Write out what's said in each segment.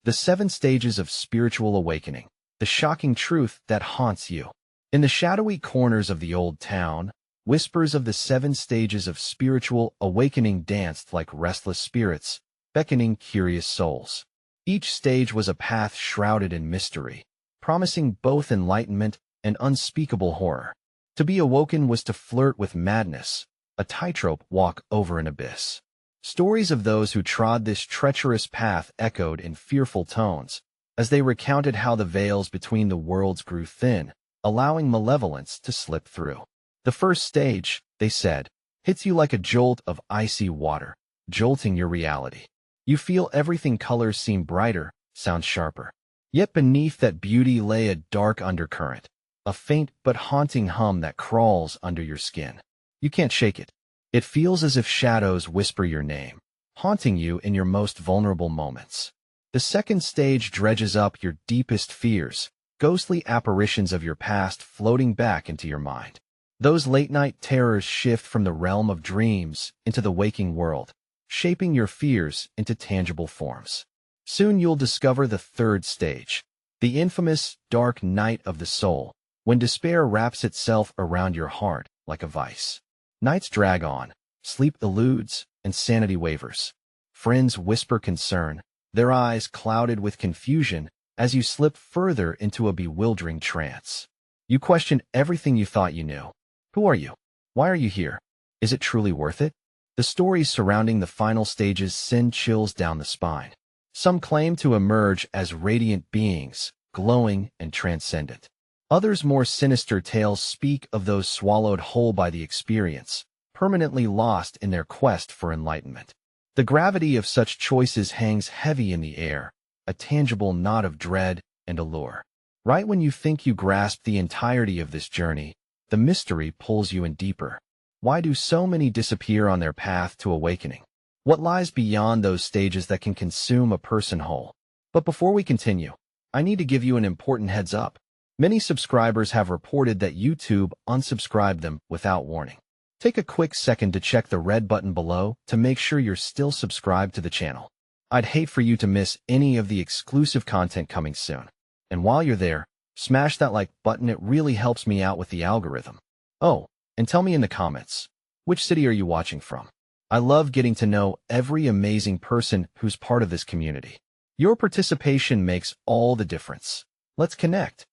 The 7 stages of spiritual awakening. The shocking truth that haunts you. In the shadowy corners of the old town, whispers of the 7 stages of spiritual awakening danced like restless spirits, beckoning curious souls. Each stage was a path shrouded in mystery, promising both enlightenment and unspeakable horror. To be awoken was to flirt with madness, a tightrope walk over an abyss. Stories of those who trod this treacherous path echoed in fearful tones, as they recounted how the veils between the worlds grew thin, allowing malevolence to slip through. The first stage, they said, hits you like a jolt of icy water, jolting your reality. You feel everything, colors seem brighter, sounds sharper. Yet beneath that beauty lay a dark undercurrent, a faint but haunting hum that crawls under your skin. You can't shake it. It feels as if shadows whisper your name, haunting you in your most vulnerable moments. The second stage dredges up your deepest fears, ghostly apparitions of your past floating back into your mind. Those late-night terrors shift from the realm of dreams into the waking world, shaping your fears into tangible forms. Soon you'll discover the third stage, the infamous dark night of the soul, when despair wraps itself around your heart like a vice. Nights drag on, sleep eludes, and sanity wavers. Friends whisper concern, their eyes clouded with confusion as you slip further into a bewildering trance. You question everything you thought you knew. Who are you? Why are you here? Is it truly worth it? The stories surrounding the final stages send chills down the spine. Some claim to emerge as radiant beings, glowing and transcendent. Others, more sinister tales, speak of those swallowed whole by the experience, permanently lost in their quest for enlightenment. The gravity of such choices hangs heavy in the air, a tangible knot of dread and allure. Right when you think you grasp the entirety of this journey, the mystery pulls you in deeper. Why do so many disappear on their path to awakening? What lies beyond those stages that can consume a person whole? But before we continue, I need to give you an important heads up. Many subscribers have reported that YouTube unsubscribed them without warning. Take a quick second to check the red button below to make sure you're still subscribed to the channel. I'd hate for you to miss any of the exclusive content coming soon. And while you're there, smash that like button. It really helps me out with the algorithm. Oh, and tell me in the comments, which city are you watching from? I love getting to know every amazing person who's part of this community. Your participation makes all the difference. Let's connect.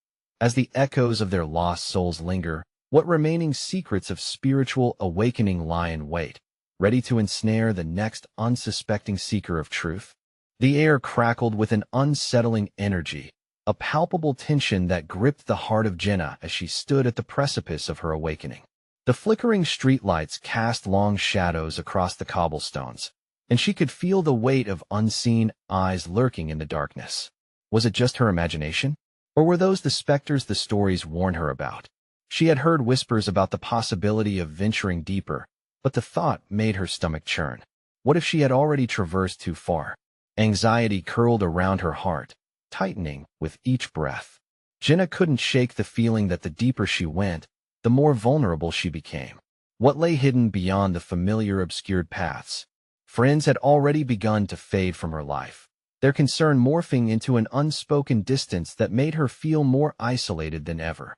As the echoes of their lost souls linger, what remaining secrets of spiritual awakening lie in wait, ready to ensnare the next unsuspecting seeker of truth? The air crackled with an unsettling energy, a palpable tension that gripped the heart of Jenna as she stood at the precipice of her awakening. The flickering streetlights cast long shadows across the cobblestones, and she could feel the weight of unseen eyes lurking in the darkness. Was it just her imagination? Or were those the specters the stories warned her about? She had heard whispers about the possibility of venturing deeper, but the thought made her stomach churn. What if she had already traversed too far? Anxiety curled around her heart, tightening with each breath. Jenna couldn't shake the feeling that the deeper she went, the more vulnerable she became. What lay hidden beyond the familiar obscured paths? Friends had already begun to fade from her life, their concern morphing into an unspoken distance that made her feel more isolated than ever.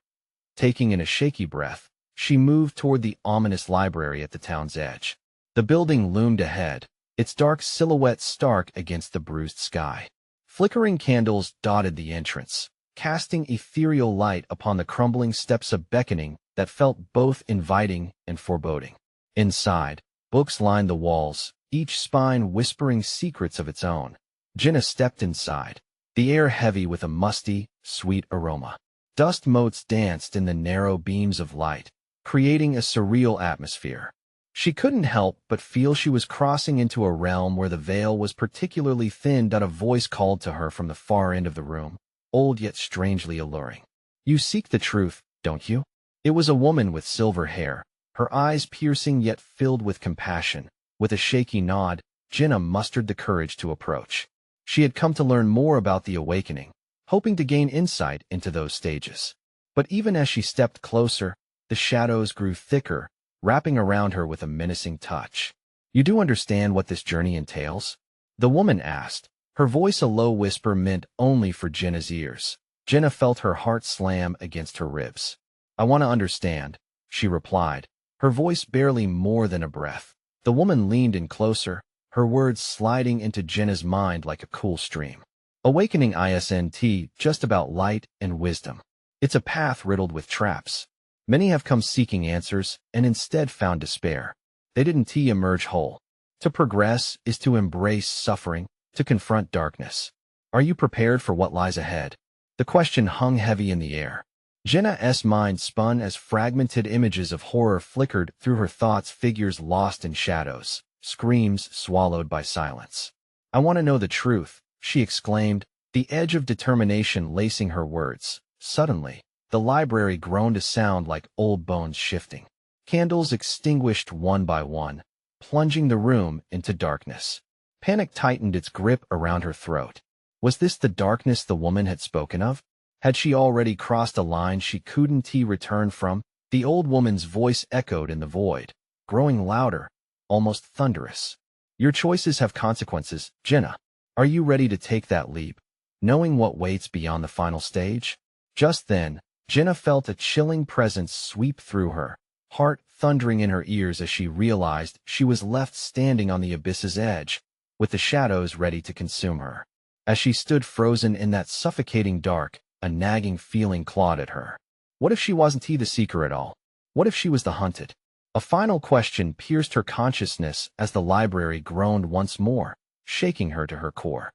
Taking in a shaky breath, she moved toward the ominous library at the town's edge. The building loomed ahead, its dark silhouette stark against the bruised sky. Flickering candles dotted the entrance, casting ethereal light upon the crumbling steps, of beckoning that felt both inviting and foreboding. Inside, books lined the walls, each spine whispering secrets of its own. Jenna stepped inside, the air heavy with a musty, sweet aroma. Dust motes danced in the narrow beams of light, creating a surreal atmosphere. She couldn't help but feel she was crossing into a realm where the veil was particularly thin. A voice called to her from the far end of the room, old yet strangely alluring. "You seek the truth, don't you?" It was a woman with silver hair, her eyes piercing yet filled with compassion. With a shaky nod, Jenna mustered the courage to approach. She had come to learn more about the awakening, hoping to gain insight into those stages. But even as she stepped closer, the shadows grew thicker, wrapping around her with a menacing touch. "You do understand what this journey entails?" the woman asked, Her voice a low whisper meant only for Jenna's ears. Jenna felt her heart slam against her ribs. "I want to understand," she replied, her voice barely more than a breath. The woman leaned in closer, her words sliding into Jenna's mind like a cool stream. "Awakening isn't just about light and wisdom. It's a path riddled with traps. Many have come seeking answers and instead found despair. They didn't emerge whole. To progress is to embrace suffering, to confront darkness. Are you prepared for what lies ahead?" The question hung heavy in the air. Jenna's mind spun as fragmented images of horror flickered through her thoughts, figures lost in shadows, screams swallowed by silence. "I want to know the truth," she exclaimed, the edge of determination lacing her words. Suddenly, the library groaned, a sound like old bones shifting. Candles extinguished one by one, plunging the room into darkness. Panic tightened its grip around her throat. Was this the darkness the woman had spoken of? Had she already crossed a line she couldn't return from? The old woman's voice echoed in the void, growing louder, almost thunderous. "Your choices have consequences, Jenna. Are you ready to take that leap, knowing what waits beyond the final stage?" Just then, Jenna felt a chilling presence sweep through her, heart thundering in her ears as she realized she was left standing on the abyss's edge, with the shadows ready to consume her. As she stood frozen in that suffocating dark, a nagging feeling clawed at her. What if she wasn't the seeker at all? What if she was the hunted? A final question pierced her consciousness as the library groaned once more, shaking her to her core.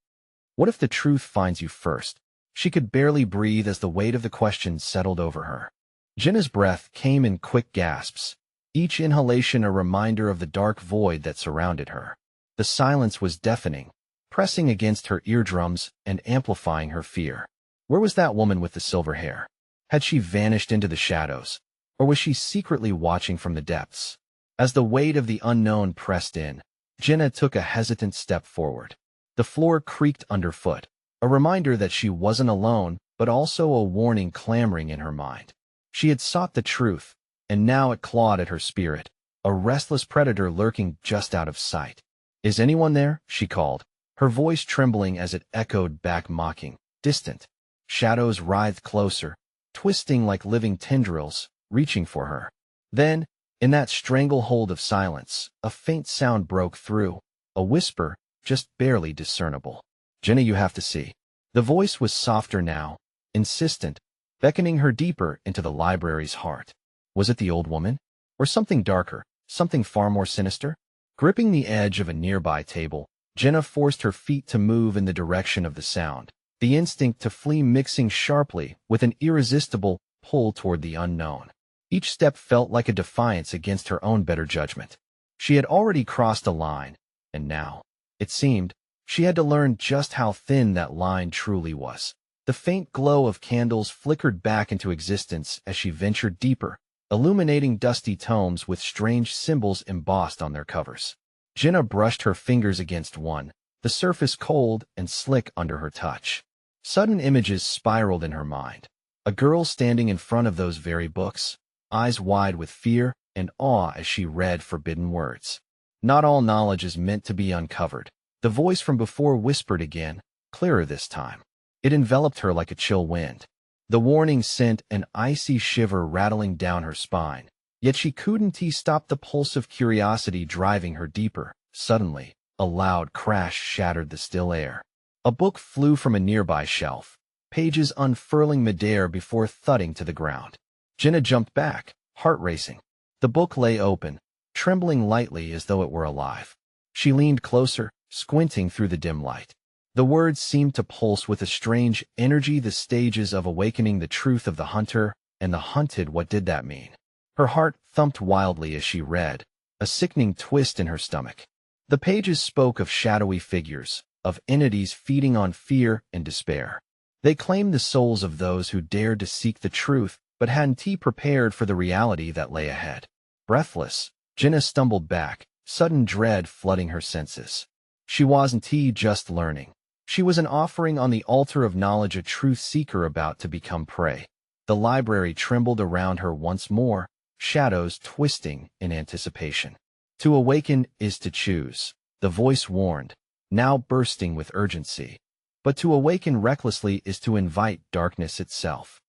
What if the truth finds you first? She could barely breathe as the weight of the question settled over her. Jenna's breath came in quick gasps, each inhalation a reminder of the dark void that surrounded her. The silence was deafening, pressing against her eardrums and amplifying her fear. Where was that woman with the silver hair? Had she vanished into the shadows, or was she secretly watching from the depths? As the weight of the unknown pressed in, Jenna took a hesitant step forward. The floor creaked underfoot, a reminder that she wasn't alone, but also a warning clamoring in her mind. She had sought the truth, and now it clawed at her spirit, a restless predator lurking just out of sight. "Is anyone there?" she called, her voice trembling as it echoed back, mocking, distant. Shadows writhed closer, twisting like living tendrils, reaching for her. Then, in that stranglehold of silence, a faint sound broke through, a whisper, just barely discernible. "Jenna, you have to see." The voice was softer now, insistent, beckoning her deeper into the library's heart. Was it the old woman? Or something darker, something far more sinister? Gripping the edge of a nearby table, Jenna forced her feet to move in the direction of the sound, the instinct to flee mixing sharply with an irresistible pull toward the unknown. Each step felt like a defiance against her own better judgment. She had already crossed a line, and now, it seemed, she had to learn just how thin that line truly was. The faint glow of candles flickered back into existence as she ventured deeper, illuminating dusty tomes with strange symbols embossed on their covers. Jenna brushed her fingers against one, the surface cold and slick under her touch. Sudden images spiraled in her mind. A girl standing in front of those very books, eyes wide with fear and awe as she read forbidden words. "Not all knowledge is meant to be uncovered," the voice from before whispered again, clearer this time. It enveloped her like a chill wind. The warning sent an icy shiver rattling down her spine, yet she couldn't stop the pulse of curiosity driving her deeper. Suddenly, a loud crash shattered the still air. A book flew from a nearby shelf, pages unfurling midair before thudding to the ground. Jenna jumped back, heart racing. The book lay open, trembling lightly as though it were alive. She leaned closer, squinting through the dim light. The words seemed to pulse with a strange energy, the stages of awakening, the truth of the hunter and the hunted. What did that mean? Her heart thumped wildly as she read, a sickening twist in her stomach. The pages spoke of shadowy figures, of entities feeding on fear and despair. They claimed the souls of those who dared to seek the truth but hadn't prepared for the reality that lay ahead. Breathless, Jenna stumbled back, sudden dread flooding her senses. She wasn't just learning. She was an offering on the altar of knowledge, a truth seeker about to become prey. The library trembled around her once more, shadows twisting in anticipation. "To awaken is to choose," the voice warned, now bursting with urgency. but to awaken recklessly is to invite darkness itself.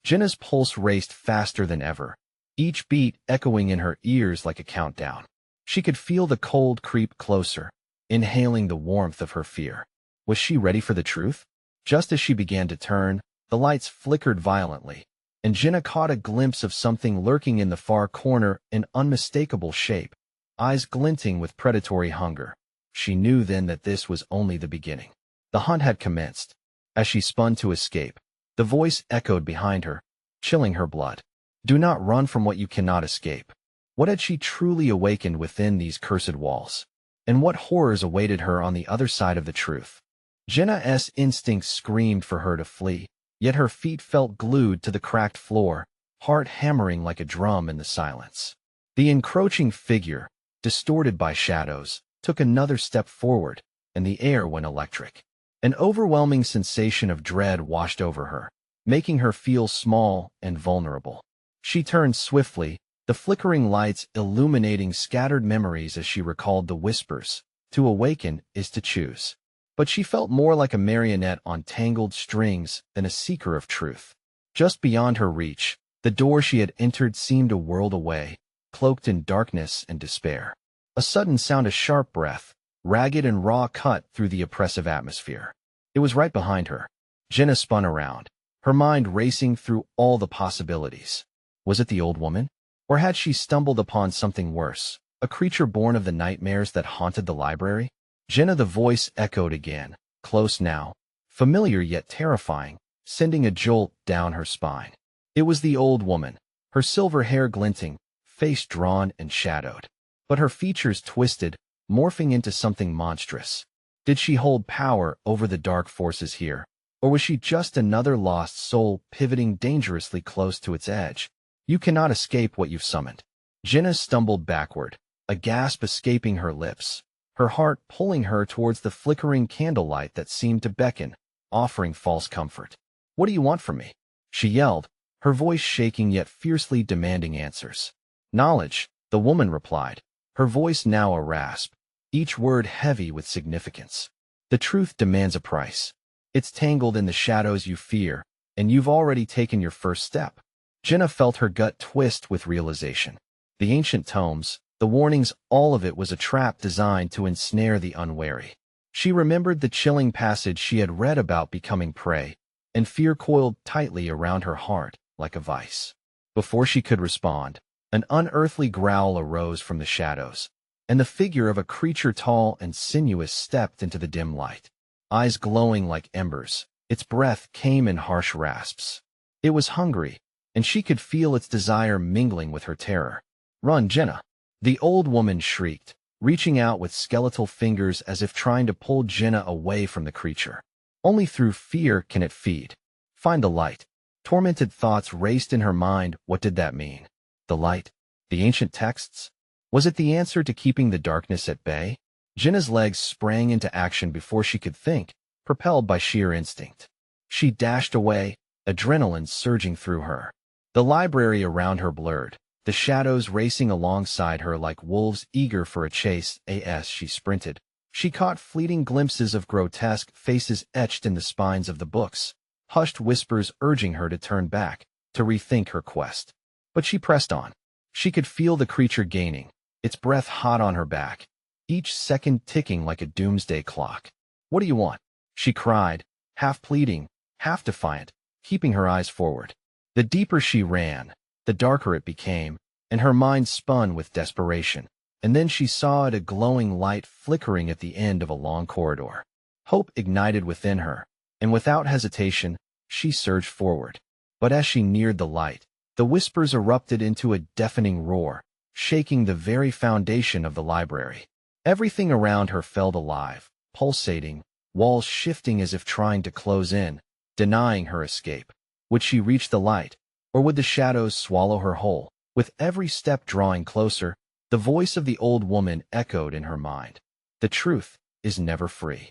Jenna's pulse raced faster than ever, each beat echoing in her ears like a countdown. She could feel the cold creep closer, inhaling the warmth of her fear. Was she ready for the truth? Just as she began to turn, the lights flickered violently, and Jenna caught a glimpse of something lurking in the far corner, an unmistakable shape, eyes glinting with predatory hunger. She knew then that this was only the beginning. The hunt had commenced. As she spun to escape, the voice echoed behind her, chilling her blood. Do not run from what you cannot escape. What had she truly awakened within these cursed walls? And what horrors awaited her on the other side of the truth? Jenna's instincts screamed for her to flee, yet her feet felt glued to the cracked floor, heart hammering like a drum in the silence. The encroaching figure, distorted by shadows, took another step forward, and the air went electric. An overwhelming sensation of dread washed over her, making her feel small and vulnerable. She turned swiftly, the flickering lights illuminating scattered memories as she recalled the whispers. To awaken is to choose. But she felt more like a marionette on tangled strings than a seeker of truth. Just beyond her reach, the door she had entered seemed a world away, cloaked in darkness and despair. A sudden sound of sharp breath, ragged and raw, cut through the oppressive atmosphere. It was right behind her. Jenna spun around, her mind racing through all the possibilities. Was it the old woman? Or had she stumbled upon something worse, a creature born of the nightmares that haunted the library? Jenna, the voice echoed again, close now, familiar yet terrifying, sending a jolt down her spine. It was the old woman, her silver hair glinting, face drawn and shadowed, but her features twisted, morphing into something monstrous. Did she hold power over the dark forces here, or was she just another lost soul pivoting dangerously close to its edge? You cannot escape what you've summoned. Jenna stumbled backward, a gasp escaping her lips, her heart pulling her towards the flickering candlelight that seemed to beckon, offering false comfort. What do you want from me? She yelled, her voice shaking yet fiercely demanding answers. Knowledge, the woman replied, her voice now a rasp, each word heavy with significance. The truth demands a price. It's tangled in the shadows you fear, and you've already taken your first step. Jenna felt her gut twist with realization. The ancient tomes, the warnings, all of it was a trap designed to ensnare the unwary. She remembered the chilling passage she had read about becoming prey, and fear coiled tightly around her heart like a vice. Before she could respond, an unearthly growl arose from the shadows, and the figure of a creature tall and sinuous stepped into the dim light. Eyes glowing like embers, its breath came in harsh rasps. It was hungry, and she could feel its desire mingling with her terror. Run, Jenna! The old woman shrieked, reaching out with skeletal fingers as if trying to pull Jenna away from the creature. Only through fear can it feed. Find the light. Tormented thoughts raced in her mind. What did that mean? The light? The ancient texts? Was it the answer to keeping the darkness at bay? Jenna's legs sprang into action before she could think, propelled by sheer instinct. She dashed away, adrenaline surging through her. The library around her blurred, the shadows racing alongside her like wolves eager for a chase. As she sprinted, she caught fleeting glimpses of grotesque faces etched in the spines of the books, hushed whispers urging her to turn back, to rethink her quest. But she pressed on. She could feel the creature gaining, its breath hot on her back, each second ticking like a doomsday clock. What do you want? She cried, half pleading, half defiant, keeping her eyes forward. The deeper she ran, the darker it became, and her mind spun with desperation. And then she saw a glowing light flickering at the end of a long corridor. Hope ignited within her, and without hesitation, she surged forward. But as she neared the light, the whispers erupted into a deafening roar, shaking the very foundation of the library. Everything around her felt alive, pulsating, walls shifting as if trying to close in, denying her escape. Would she reach the light, or would the shadows swallow her whole? With every step drawing closer, the voice of the old woman echoed in her mind. The truth is never free.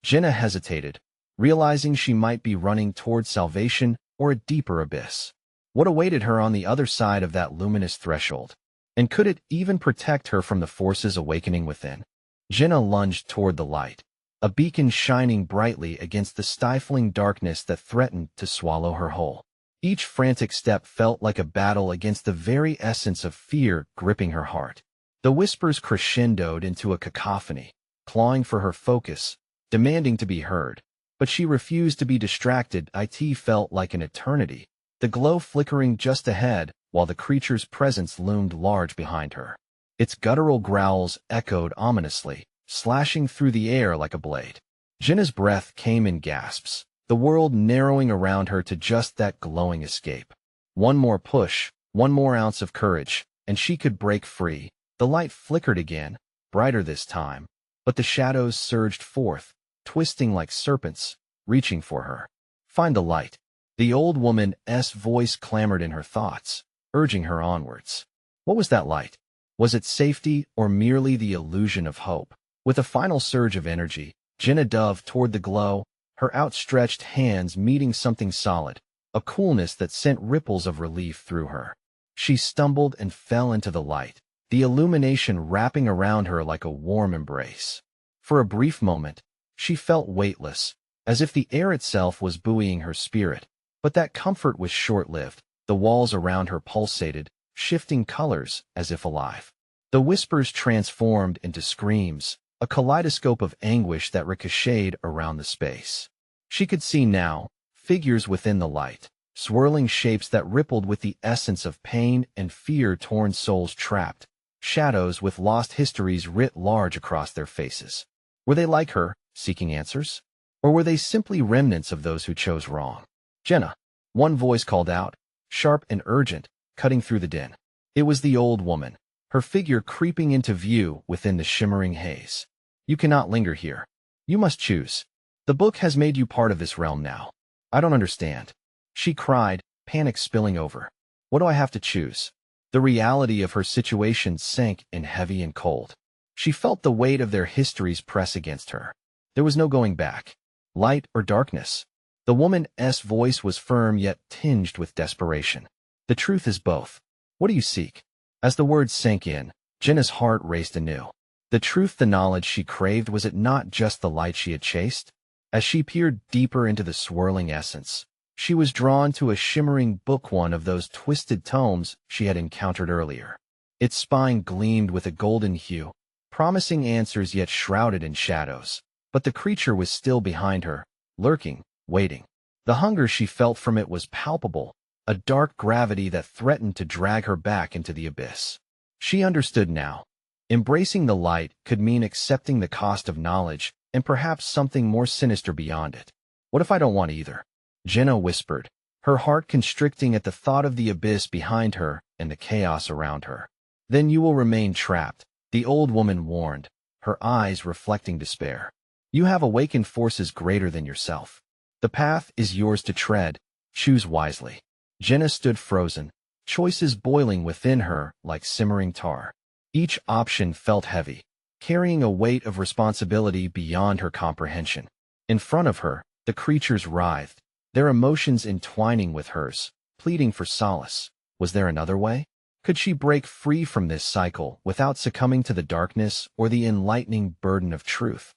Jenna hesitated, realizing she might be running toward salvation or a deeper abyss. What awaited her on the other side of that luminous threshold? And could it even protect her from the forces awakening within? Jenna lunged toward the light, a beacon shining brightly against the stifling darkness that threatened to swallow her whole. Each frantic step felt like a battle against the very essence of fear gripping her heart. The whispers crescendoed into a cacophony, clawing for her focus, demanding to be heard. But she refused to be distracted. It felt like an eternity, the glow flickering just ahead while the creature's presence loomed large behind her. Its guttural growls echoed ominously, slashing through the air like a blade. Jenna's breath came in gasps, the world narrowing around her to just that glowing escape. One more push, one more ounce of courage, and she could break free. The light flickered again, brighter this time, but the shadows surged forth, twisting like serpents, reaching for her. Find the light. The old woman's voice clamored in her thoughts, urging her onwards. What was that light? Was it safety or merely the illusion of hope? With a final surge of energy, Jenna dove toward the glow, her outstretched hands meeting something solid, a coolness that sent ripples of relief through her. She stumbled and fell into the light, the illumination wrapping around her like a warm embrace. For a brief moment, she felt weightless, as if the air itself was buoying her spirit. But that comfort was short-lived. The walls around her pulsated, shifting colors as if alive. The whispers transformed into screams, a kaleidoscope of anguish that ricocheted around the space. She could see now, figures within the light, swirling shapes that rippled with the essence of pain and fear, torn souls trapped, shadows with lost histories writ large across their faces. Were they like her, seeking answers? Or were they simply remnants of those who chose wrong? Jenna, one voice called out, sharp and urgent, cutting through the din. It was the old woman, her figure creeping into view within the shimmering haze. You cannot linger here. You must choose. The book has made you part of this realm now. I don't understand. She cried, panic spilling over. What do I have to choose? The reality of her situation sank in heavy and cold. She felt the weight of their histories press against her. There was no going back. Light or darkness. The woman's voice was firm yet tinged with desperation. The truth is both. What do you seek? As the words sank in, Jenna's heart raced anew. The truth, the knowledge she craved, was it not just the light she had chased? As she peered deeper into the swirling essence, she was drawn to a shimmering book, one of those twisted tomes she had encountered earlier. Its spine gleamed with a golden hue, promising answers yet shrouded in shadows. But the creature was still behind her, lurking, waiting. The hunger she felt from it was palpable, a dark gravity that threatened to drag her back into the abyss. She understood now. Embracing the light could mean accepting the cost of knowledge, and perhaps something more sinister beyond it. What if I don't want either? Jenna whispered, her heart constricting at the thought of the abyss behind her and the chaos around her. Then you will remain trapped, the old woman warned, her eyes reflecting despair. You have awakened forces greater than yourself. The path is yours to tread. Choose wisely. Jenna stood frozen, choices boiling within her like simmering tar. Each option felt heavy, carrying a weight of responsibility beyond her comprehension. In front of her, the creatures writhed, their emotions entwining with hers, pleading for solace. Was there another way? Could she break free from this cycle without succumbing to the darkness or the enlightening burden of truth?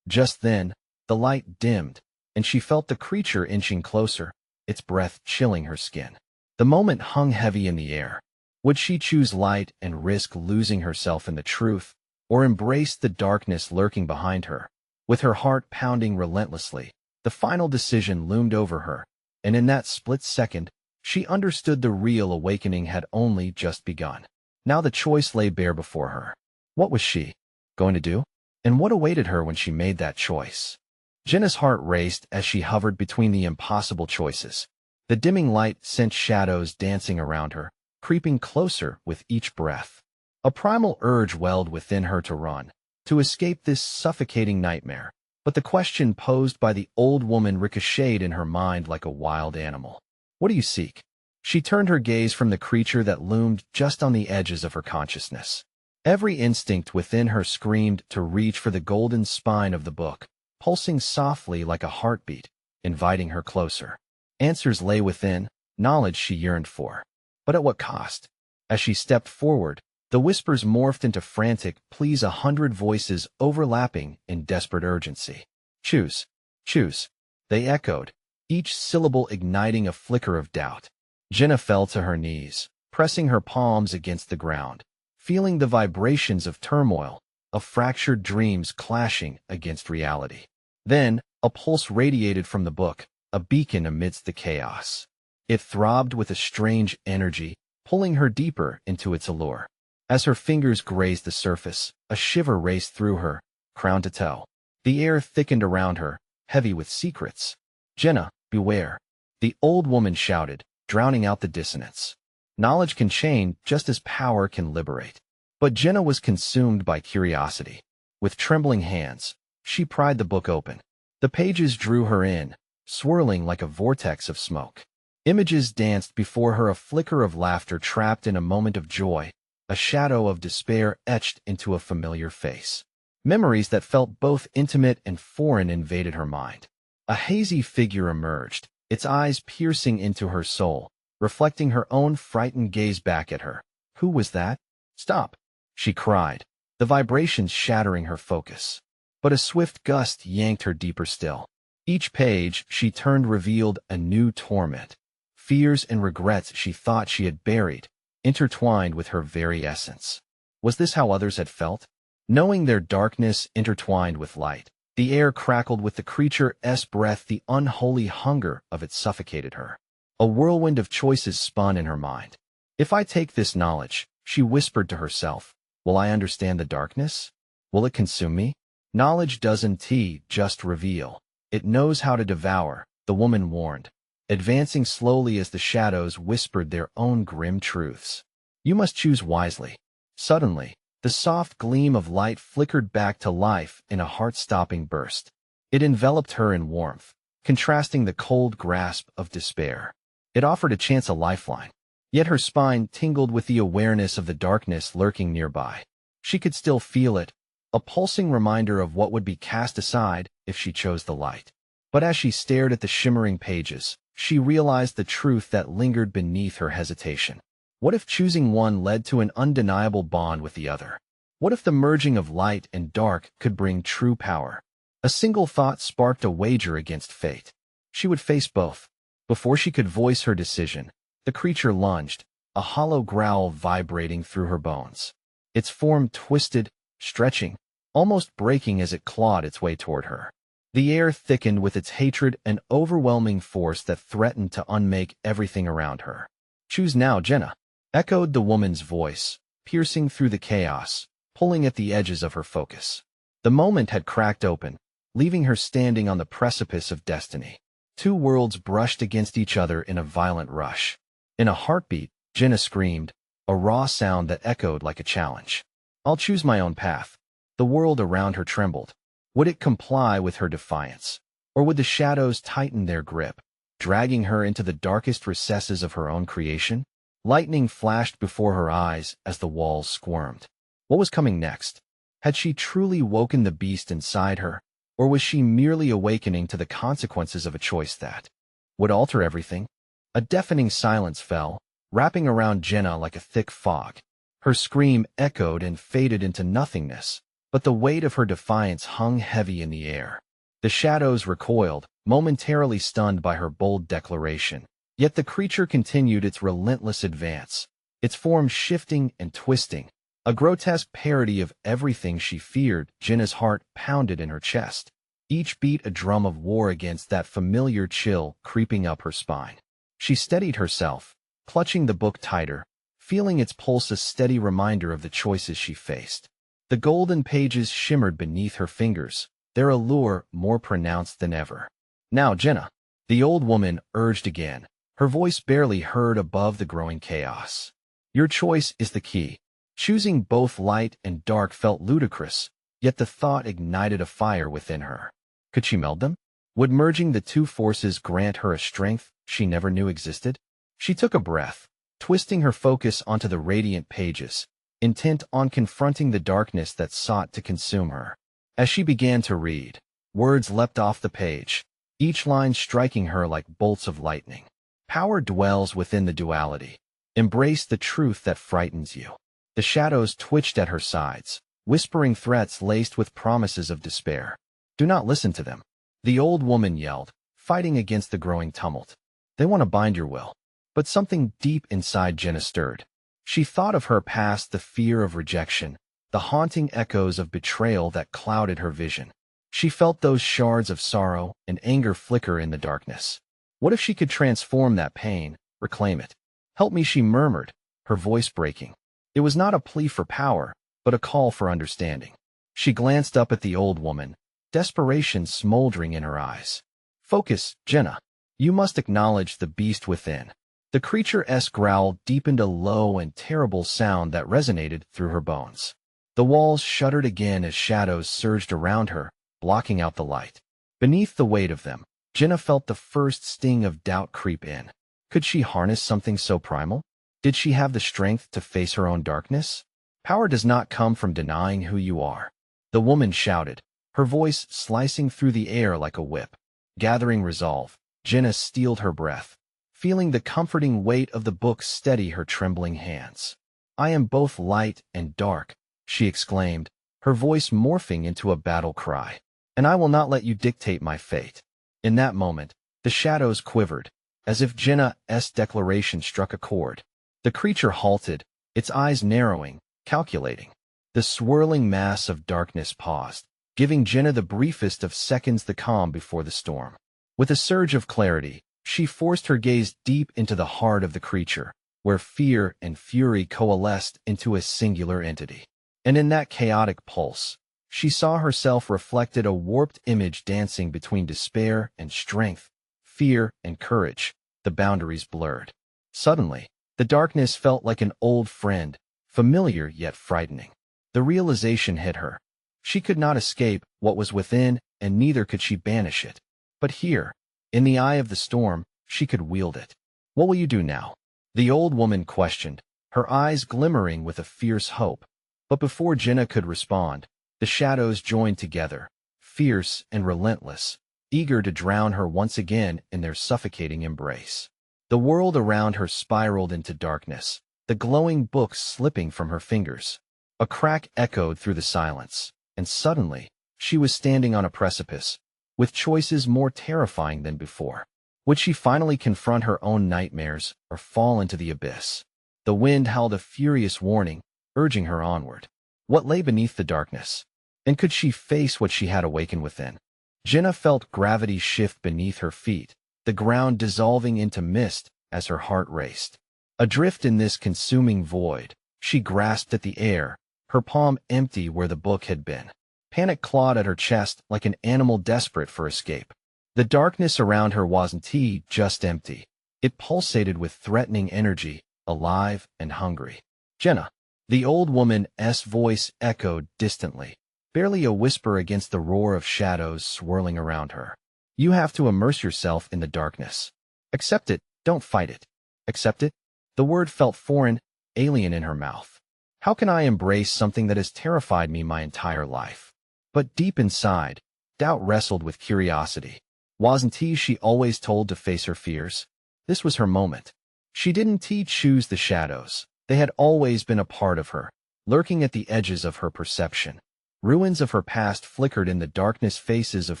Just then, the light dimmed, and she felt the creature inching closer, its breath chilling her skin. The moment hung heavy in the air. Would she choose light and risk losing herself in the truth, or embrace the darkness lurking behind her? With her heart pounding relentlessly, the final decision loomed over her, and in that split second, she understood the real awakening had only just begun. Now the choice lay bare before her. What was she going to do? And what awaited her when she made that choice? Jenna's heart raced as she hovered between the impossible choices. The dimming light sent shadows dancing around her, creeping closer with each breath. A primal urge welled within her to run, to escape this suffocating nightmare. But the question posed by the old woman ricocheted in her mind like a wild animal. What do you seek? She turned her gaze from the creature that loomed just on the edges of her consciousness. Every instinct within her screamed to reach for the golden spine of the book, pulsing softly like a heartbeat, inviting her closer. Answers lay within, knowledge she yearned for. But at what cost? As she stepped forward, The whispers morphed into frantic pleas, 100 voices overlapping in desperate urgency. Choose, choose, they echoed, each syllable igniting a flicker of doubt. Jenna fell to her knees, pressing her palms against the ground, feeling the vibrations of turmoil, of fractured dreams clashing against reality. Then, a pulse radiated from the book, a beacon amidst the chaos. It throbbed with a strange energy, pulling her deeper into its allure. As her fingers grazed the surface, a shiver raced through her, crown to toe. The air thickened around her, heavy with secrets. "Jenna, beware," the old woman shouted, drowning out the dissonance. Knowledge can chain just as power can liberate. But Jenna was consumed by curiosity. With trembling hands, she pried the book open. The pages drew her in, swirling like a vortex of smoke. Images danced before her, a flicker of laughter trapped in a moment of joy, a shadow of despair etched into a familiar face. Memories that felt both intimate and foreign invaded her mind. A hazy figure emerged, its eyes piercing into her soul, reflecting her own frightened gaze back at her. Who was that? "Stop!" she cried, the vibrations shattering her focus. But a swift gust yanked her deeper still. Each page she turned revealed a new torment. Fears and regrets she thought she had buried, intertwined with her very essence. Was this how others had felt? Knowing their darkness intertwined with light, the air crackled with the creature's breath, the unholy hunger of it suffocated her. A whirlwind of choices spun in her mind. If I take this knowledge, she whispered to herself, will I understand the darkness? Will it consume me? Knowledge doesn't just reveal. It knows how to devour, the woman warned, advancing slowly as the shadows whispered their own grim truths. You must choose wisely. Suddenly, the soft gleam of light flickered back to life in a heart-stopping burst. It enveloped her in warmth, contrasting the cold grasp of despair. It offered a chance, a lifeline. Yet her spine tingled with the awareness of the darkness lurking nearby. She could still feel it, a pulsing reminder of what would be cast aside if she chose the light. But as she stared at the shimmering pages, she realized the truth that lingered beneath her hesitation. What if choosing one led to an undeniable bond with the other? What if the merging of light and dark could bring true power? A single thought sparked a wager against fate. She would face both. Before she could voice her decision, the creature lunged, a hollow growl vibrating through her bones. Its form twisted, stretching, almost breaking as it clawed its way toward her. The air thickened with its hatred, an overwhelming force that threatened to unmake everything around her. "Choose now, Jenna," echoed the woman's voice, piercing through the chaos, pulling at the edges of her focus. The moment had cracked open, leaving her standing on the precipice of destiny. Two worlds brushed against each other in a violent rush. In a heartbeat, Jenna screamed, a raw sound that echoed like a challenge. "I'll choose my own path." The world around her trembled. Would it comply with her defiance? Or would the shadows tighten their grip, dragging her into the darkest recesses of her own creation? Lightning flashed before her eyes as the walls squirmed. What was coming next? Had she truly woken the beast inside her, or was she merely awakening to the consequences of a choice that would alter everything? A deafening silence fell, wrapping around Jenna like a thick fog. Her scream echoed and faded into nothingness, but the weight of her defiance hung heavy in the air. The shadows recoiled, momentarily stunned by her bold declaration. Yet the creature continued its relentless advance, its form shifting and twisting, a grotesque parody of everything she feared. Jenna's heart pounded in her chest, each beat a drum of war against that familiar chill creeping up her spine. She steadied herself, clutching the book tighter, feeling its pulse, a steady reminder of the choices she faced. The golden pages shimmered beneath her fingers, their allure more pronounced than ever. "Now, Jenna," the old woman urged again, her voice barely heard above the growing chaos. "Your choice is the key." Choosing both light and dark felt ludicrous, yet the thought ignited a fire within her. Could she meld them? Would merging the two forces grant her a strength she never knew existed? She took a breath, twisting her focus onto the radiant pages, intent on confronting the darkness that sought to consume her. As she began to read, words leapt off the page, each line striking her like bolts of lightning. Power dwells within the duality. Embrace the truth that frightens you. The shadows twitched at her sides, whispering threats laced with promises of despair. Do not listen to them, the old woman yelled, fighting against the growing tumult. They want to bind your will. But something deep inside Jenna stirred. She thought of her past, the fear of rejection, the haunting echoes of betrayal that clouded her vision. She felt those shards of sorrow and anger flicker in the darkness. What if she could transform that pain, reclaim it? Help me, she murmured, her voice breaking. It was not a plea for power, but a call for understanding. She glanced up at the old woman, desperation smoldering in her eyes. Focus, Jenna. You must acknowledge the beast within. The creature's growl deepened, a low and terrible sound that resonated through her bones. The walls shuddered again as shadows surged around her, blocking out the light. Beneath the weight of them, Jenna felt the first sting of doubt creep in. Could she harness something so primal? Did she have the strength to face her own darkness? Power does not come from denying who you are, the woman shouted, her voice slicing through the air like a whip. Gathering resolve, Jenna steeled her breath, feeling the comforting weight of the book steady her trembling hands. I am both light and dark, she exclaimed, her voice morphing into a battle cry. And I will not let you dictate my fate. In that moment, the shadows quivered, as if Jenna's declaration struck a chord. The creature halted, its eyes narrowing, calculating. The swirling mass of darkness paused, giving Jenna the briefest of seconds, the calm before the storm. With a surge of clarity, she forced her gaze deep into the heart of the creature, where fear and fury coalesced into a singular entity. And in that chaotic pulse, she saw herself reflected, a warped image dancing between despair and strength, fear and courage, the boundaries blurred. Suddenly, the darkness felt like an old friend, familiar yet frightening. The realization hit her. She could not escape what was within, and neither could she banish it. But here, in the eye of the storm, she could wield it. What will you do now? The old woman questioned, her eyes glimmering with a fierce hope. But before Jenna could respond, the shadows joined together, fierce and relentless, eager to drown her once again in their suffocating embrace. The world around her spiraled into darkness, the glowing book slipping from her fingers. A crack echoed through the silence, and suddenly, she was standing on a precipice, with choices more terrifying than before. Would she finally confront her own nightmares or fall into the abyss? The wind howled a furious warning, urging her onward. What lay beneath the darkness? And could she face what she had awakened within? Jenna felt gravity shift beneath her feet, the ground dissolving into mist as her heart raced. Adrift in this consuming void, she grasped at the air, her palm empty where the book had been. Panic clawed at her chest like an animal desperate for escape. The darkness around her wasn't just empty. It pulsated with threatening energy, alive and hungry. Jenna. The old woman's voice echoed distantly, barely a whisper against the roar of shadows swirling around her. You have to immerse yourself in the darkness. Accept it, don't fight it. Accept it? The word felt foreign, alien in her mouth. How can I embrace something that has terrified me my entire life? But deep inside, doubt wrestled with curiosity. Wasn't she always told to face her fears? This was her moment. She didn't choose the shadows. They had always been a part of her, lurking at the edges of her perception. Ruins of her past flickered in the darkness, faces of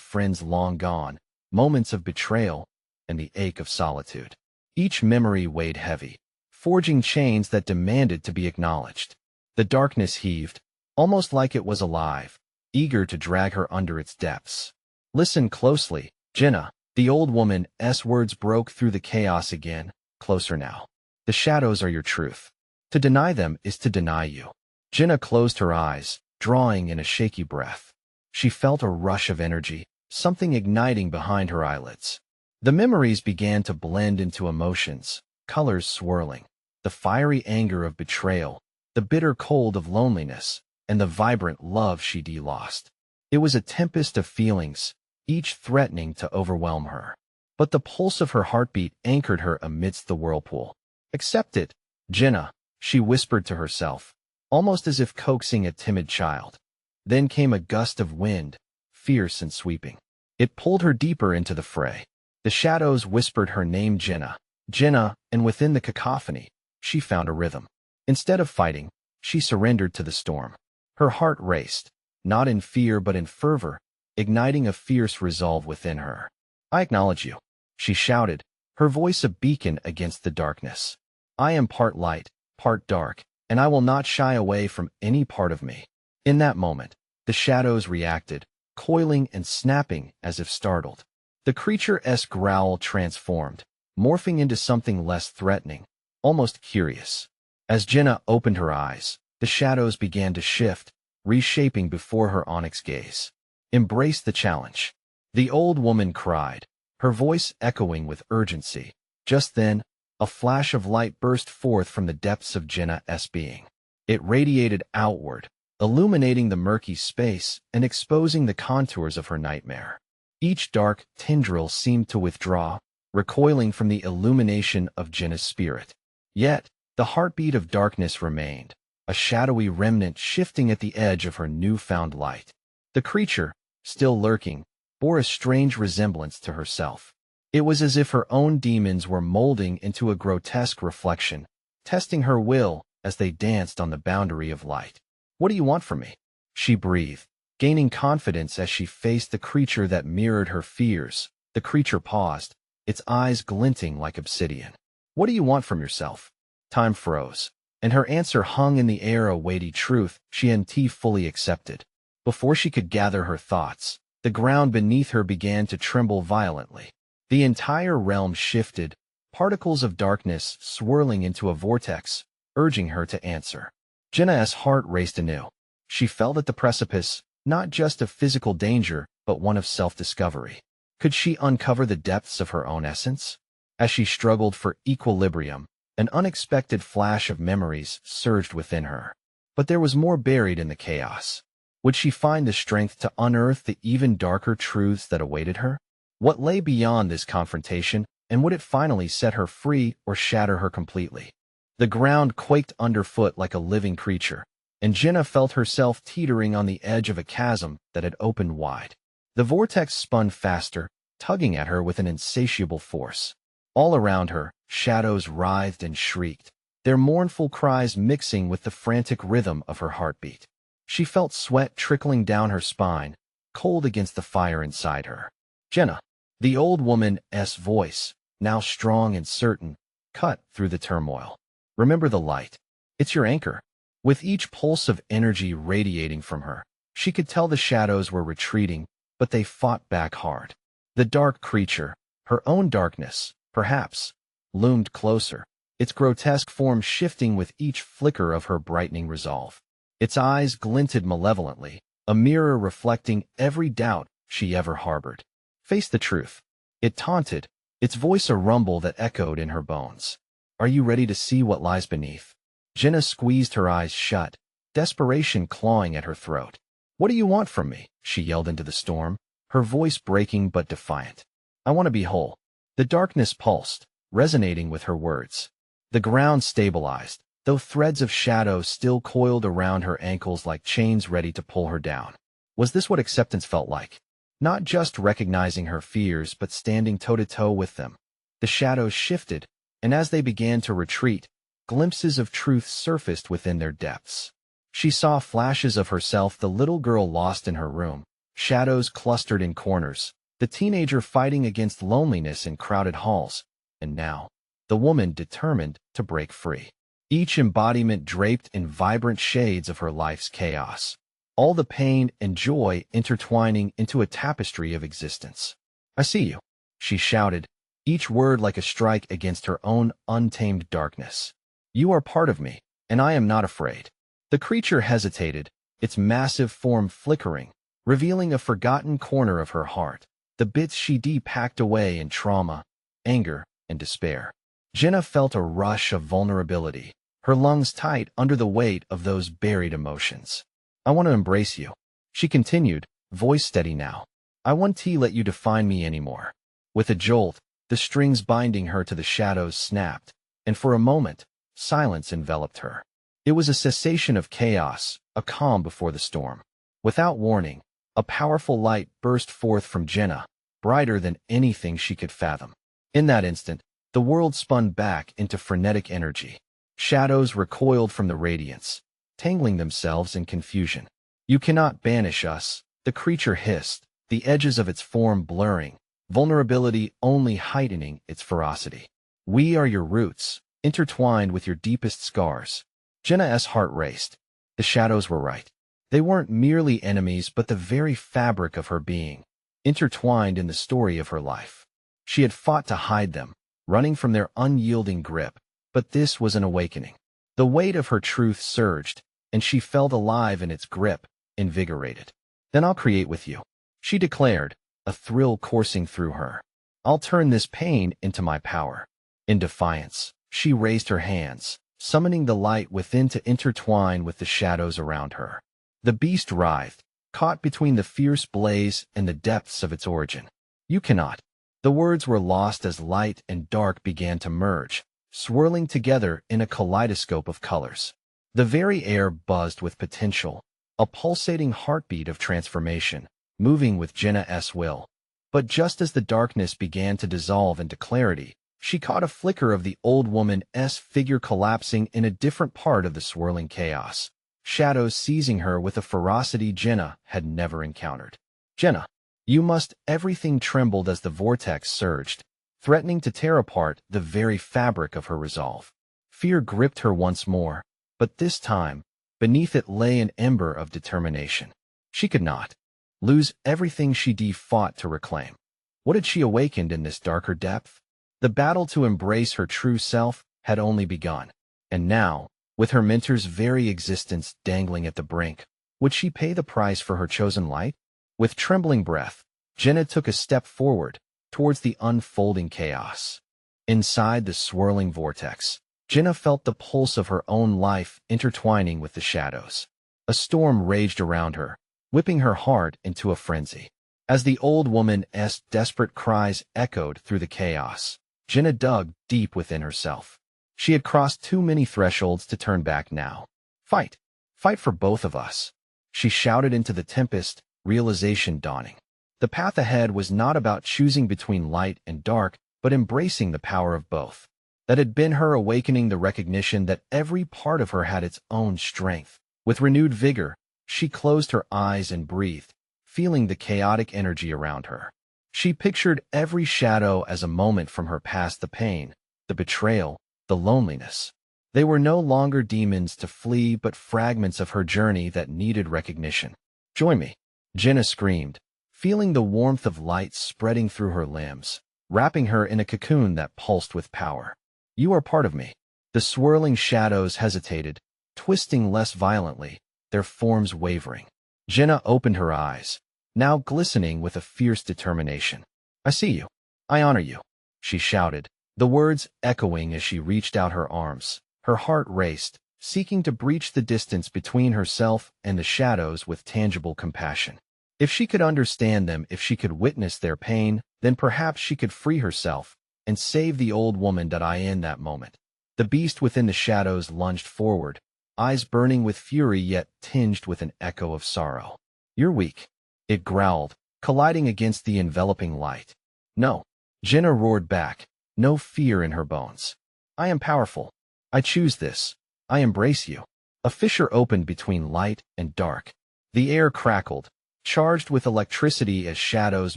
friends long gone, moments of betrayal, and the ache of solitude. Each memory weighed heavy, forging chains that demanded to be acknowledged. The darkness heaved, almost like it was alive, eager to drag her under its depths. Listen closely, Jenna. The old woman's words broke through the chaos again. Closer now. The shadows are your truth. To deny them is to deny you. Jenna closed her eyes, drawing in a shaky breath. She felt a rush of energy, something igniting behind her eyelids. The memories began to blend into emotions, colors swirling. The fiery anger of betrayal, the bitter cold of loneliness, and the vibrant love she'd lost. It was a tempest of feelings, each threatening to overwhelm her. But the pulse of her heartbeat anchored her amidst the whirlpool. Accept it, Jenna, she whispered to herself, almost as if coaxing a timid child. Then came a gust of wind, fierce and sweeping. It pulled her deeper into the fray. The shadows whispered her name, Jenna, Jenna, and within the cacophony, she found a rhythm. Instead of fighting, She surrendered to the storm. Her heart raced, not in fear but in fervor, igniting a fierce resolve within her. "I acknowledge you," she shouted, her voice a beacon against the darkness. "I am part light, part dark, and I will not shy away from any part of me." In that moment, the shadows reacted, coiling and snapping as if startled. The creature's growl transformed, morphing into something less threatening, almost curious. As Jenna opened her eyes, the shadows began to shift, reshaping before her onyx gaze. "Embrace the challenge," the old woman cried, her voice echoing with urgency. Just then, a flash of light burst forth from the depths of Jenna's being. It radiated outward, illuminating the murky space and exposing the contours of her nightmare. Each dark tendril seemed to withdraw, recoiling from the illumination of Jenna's spirit. Yet, the heartbeat of darkness remained, a shadowy remnant shifting at the edge of her newfound light. The creature, still lurking, bore a strange resemblance to herself. It was as if her own demons were molding into a grotesque reflection, testing her will as they danced on the boundary of light. "What do you want from me?" she breathed, gaining confidence as she faced the creature that mirrored her fears. The creature paused, its eyes glinting like obsidian. "What do you want from yourself?" Time froze, and her answer hung in the air, a weighty truth she hadn't fully accepted. Before she could gather her thoughts, the ground beneath her began to tremble violently. The entire realm shifted, particles of darkness swirling into a vortex, urging her to answer. Jenna's heart raced anew. She felt at the precipice, not just of physical danger, but one of self-discovery. Could she uncover the depths of her own essence? As she struggled for equilibrium, an unexpected flash of memories surged within her. But there was more buried in the chaos. Would she find the strength to unearth the even darker truths that awaited her? What lay beyond this confrontation, and would it finally set her free or shatter her completely? The ground quaked underfoot like a living creature, and Jenna felt herself teetering on the edge of a chasm that had opened wide. The vortex spun faster, tugging at her with an insatiable force. All around her, shadows writhed and shrieked, their mournful cries mixing with the frantic rhythm of her heartbeat. She felt sweat trickling down her spine, cold against the fire inside her. "Jenna," the old woman's voice, now strong and certain, cut through the turmoil. "Remember the light. It's your anchor." With each pulse of energy radiating from her, she could tell the shadows were retreating, but they fought back hard. The dark creature, her own darkness, perhaps, loomed closer, its grotesque form shifting with each flicker of her brightening resolve. Its eyes glinted malevolently, a mirror reflecting every doubt she ever harbored. "Face the truth," it taunted, its voice a rumble that echoed in her bones. "Are you ready to see what lies beneath?" Jenna squeezed her eyes shut, desperation clawing at her throat. "What do you want from me?" she yelled into the storm, her voice breaking but defiant. "I want to be whole." The darkness pulsed, resonating with her words. The ground stabilized, though threads of shadow still coiled around her ankles like chains ready to pull her down. Was this what acceptance felt like? Not just recognizing her fears, but standing toe-to-toe with them. The shadows shifted, and as they began to retreat, glimpses of truth surfaced within their depths. She saw flashes of herself, the little girl lost in her room, shadows clustered in corners, the teenager fighting against loneliness in crowded halls, and now, the woman determined to break free. Each embodiment draped in vibrant shades of her life's chaos, all the pain and joy intertwining into a tapestry of existence. "I see you," she shouted, each word like a strike against her own untamed darkness. "You are part of me, and I am not afraid." The creature hesitated, its massive form flickering, revealing a forgotten corner of her heart, the bits she'd packed away in trauma, anger, and despair. Jenna felt a rush of vulnerability, her lungs tight under the weight of those buried emotions. "I want to embrace you," she continued, voice steady now. "I won't let you define me anymore." With a jolt, the strings binding her to the shadows snapped, and for a moment, silence enveloped her. It was a cessation of chaos, a calm before the storm. Without warning, a powerful light burst forth from Jenna, brighter than anything she could fathom. In that instant, the world spun back into frenetic energy. Shadows recoiled from the radiance, tangling themselves in confusion. "You cannot banish us," the creature hissed, the edges of its form blurring, vulnerability only heightening its ferocity. "We are your roots, intertwined with your deepest scars." Jenna's heart raced. The shadows were right. They weren't merely enemies but the very fabric of her being, intertwined in the story of her life. She had fought to hide them, running from their unyielding grip, but this was an awakening. The weight of her truth surged, and she felt alive in its grip, invigorated. "Then I'll create with you," she declared, a thrill coursing through her. "I'll turn this pain into my power." In defiance, she raised her hands, summoning the light within to intertwine with the shadows around her. The beast writhed, caught between the fierce blaze and the depths of its origin. "You cannot." The words were lost as light and dark began to merge, swirling together in a kaleidoscope of colors. The very air buzzed with potential, a pulsating heartbeat of transformation, moving with Jenna's will. But just as the darkness began to dissolve into clarity, she caught a flicker of the old woman's figure collapsing in a different part of the swirling chaos, shadows seizing her with a ferocity Jenna had never encountered. "Jenna, you must." Everything trembled as the vortex surged, threatening to tear apart the very fabric of her resolve. Fear gripped her once more, but this time, beneath it lay an ember of determination. She could not lose everything she fought to reclaim. What had she awakened in this darker depth? The battle to embrace her true self had only begun. And now, with her mentor's very existence dangling at the brink, would she pay the price for her chosen light? With trembling breath, Jenna took a step forward, towards the unfolding chaos. Inside the swirling vortex, Jenna felt the pulse of her own life intertwining with the shadows. A storm raged around her, whipping her heart into a frenzy. As the old woman's desperate cries echoed through the chaos, Jenna dug deep within herself. She had crossed too many thresholds to turn back now. "Fight! Fight for both of us!" she shouted into the tempest, realization dawning. The path ahead was not about choosing between light and dark, but embracing the power of both. That had been her awakening, the recognition that every part of her had its own strength. With renewed vigor, she closed her eyes and breathed, feeling the chaotic energy around her. She pictured every shadow as a moment from her past, the pain, the betrayal, the loneliness. They were no longer demons to flee but fragments of her journey that needed recognition. "Join me," Jenna screamed, feeling the warmth of light spreading through her limbs, wrapping her in a cocoon that pulsed with power. "You are part of me." The swirling shadows hesitated, twisting less violently, their forms wavering. Jenna opened her eyes, now glistening with a fierce determination. "I see you. I honor you," she shouted, the words echoing as she reached out her arms. Her heart raced, seeking to breach the distance between herself and the shadows with tangible compassion. If she could understand them, if she could witness their pain, then perhaps she could free herself and save the old woman in that moment. The beast within the shadows lunged forward, eyes burning with fury yet tinged with an echo of sorrow. "You're weak," it growled, colliding against the enveloping light. "No," Jenna roared back, no fear in her bones. "I am powerful. I choose this. I embrace you." A fissure opened between light and dark. The air crackled, charged with electricity as shadows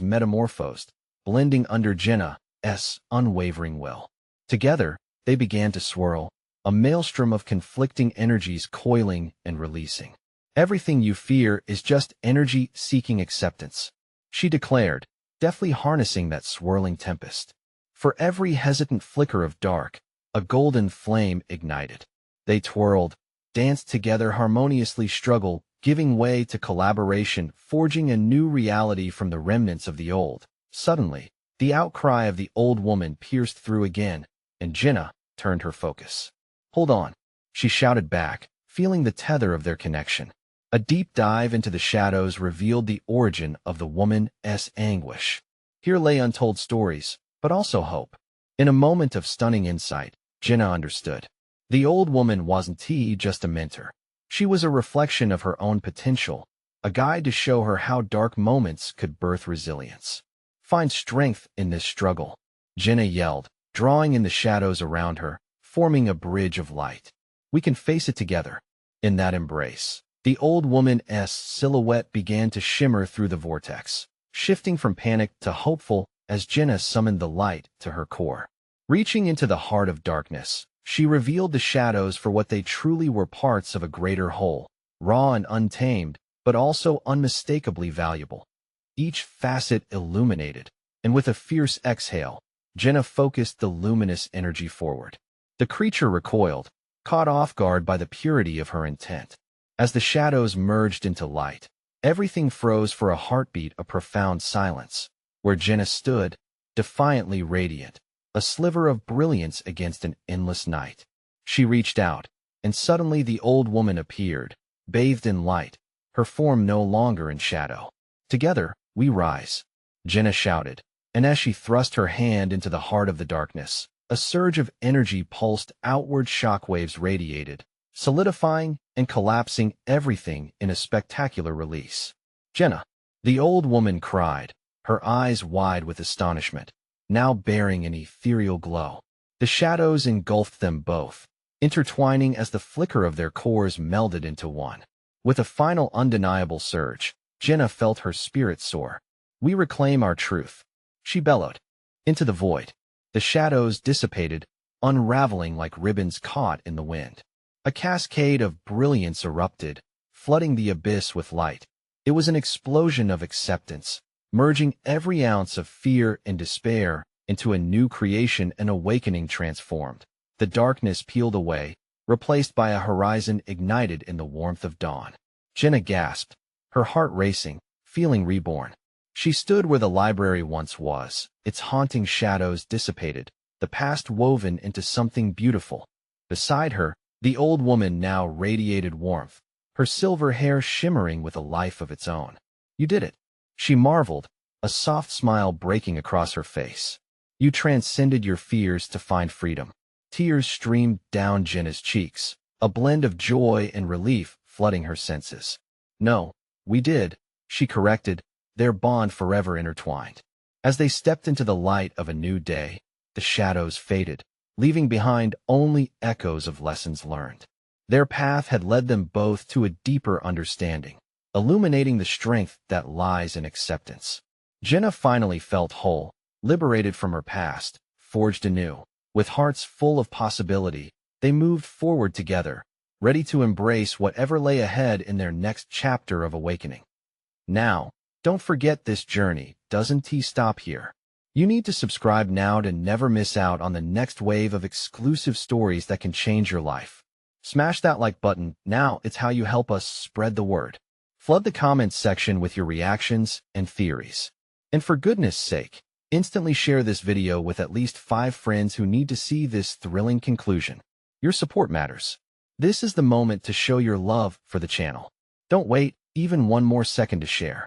metamorphosed, blending under Jenna's unwavering will. Together, they began to swirl, a maelstrom of conflicting energies coiling and releasing. "Everything you fear is just energy seeking acceptance," she declared, deftly harnessing that swirling tempest. For every hesitant flicker of dark, a golden flame ignited. They twirled, danced together, harmoniously struggled, giving way to collaboration, forging a new reality from the remnants of the old. Suddenly, the outcry of the old woman pierced through again, and Jenna turned her focus. "Hold on," she shouted back, feeling the tether of their connection. A deep dive into the shadows revealed the origin of the woman's anguish. Here lay untold stories, but also hope. In a moment of stunning insight, Jenna understood. The old woman wasn't just a mentor. She was a reflection of her own potential, a guide to show her how dark moments could birth resilience. "Find strength in this struggle," Jenna yelled, drawing in the shadows around her, forming a bridge of light. "We can face it together." In that embrace, the old woman's silhouette began to shimmer through the vortex, shifting from panic to hopeful as Jenna summoned the light to her core. Reaching into the heart of darkness, she revealed the shadows for what they truly were, parts of a greater whole, raw and untamed, but also unmistakably valuable. Each facet illuminated, and with a fierce exhale, Jenna focused the luminous energy forward. The creature recoiled, caught off guard by the purity of her intent. As the shadows merged into light, everything froze for a heartbeat of profound silence, where Jenna stood, defiantly radiant, a sliver of brilliance against an endless night. She reached out, and suddenly the old woman appeared, bathed in light, her form no longer in shadow. "Together, we rise," Jenna shouted, and as she thrust her hand into the heart of the darkness, a surge of energy pulsed outward. Shockwaves radiated, solidifying and collapsing everything in a spectacular release. "Jenna," the old woman cried, her eyes wide with astonishment, now bearing an ethereal glow. The shadows engulfed them both, intertwining as the flicker of their cores melded into one. With a final undeniable surge, Jenna felt her spirit soar. "We reclaim our truth," she bellowed. Into the void, the shadows dissipated, unraveling like ribbons caught in the wind. A cascade of brilliance erupted, flooding the abyss with light. It was an explosion of acceptance, merging every ounce of fear and despair into a new creation, an awakening transformed. The darkness peeled away, replaced by a horizon ignited in the warmth of dawn. Jenna gasped, her heart racing, feeling reborn. She stood where the library once was, its haunting shadows dissipated, the past woven into something beautiful. Beside her, the old woman now radiated warmth, her silver hair shimmering with a life of its own. "You did it," she marveled, a soft smile breaking across her face. "You transcended your fears to find freedom." Tears streamed down Jenna's cheeks, a blend of joy and relief flooding her senses. "No, we did," she corrected, their bond forever intertwined. As they stepped into the light of a new day, the shadows faded, leaving behind only echoes of lessons learned. Their path had led them both to a deeper understanding, illuminating the strength that lies in acceptance. Jenna finally felt whole, liberated from her past, forged anew. With hearts full of possibility, they moved forward together, ready to embrace whatever lay ahead in their next chapter of awakening. Now, don't forget, this journey doesn't stop here. You need to subscribe now to never miss out on the next wave of exclusive stories that can change your life. Smash that like button now, it's how you help us spread the word. Flood the comments section with your reactions and theories. And for goodness sake, instantly share this video with at least 5 friends who need to see this thrilling conclusion. Your support matters. This is the moment to show your love for the channel. Don't wait even one more second to share.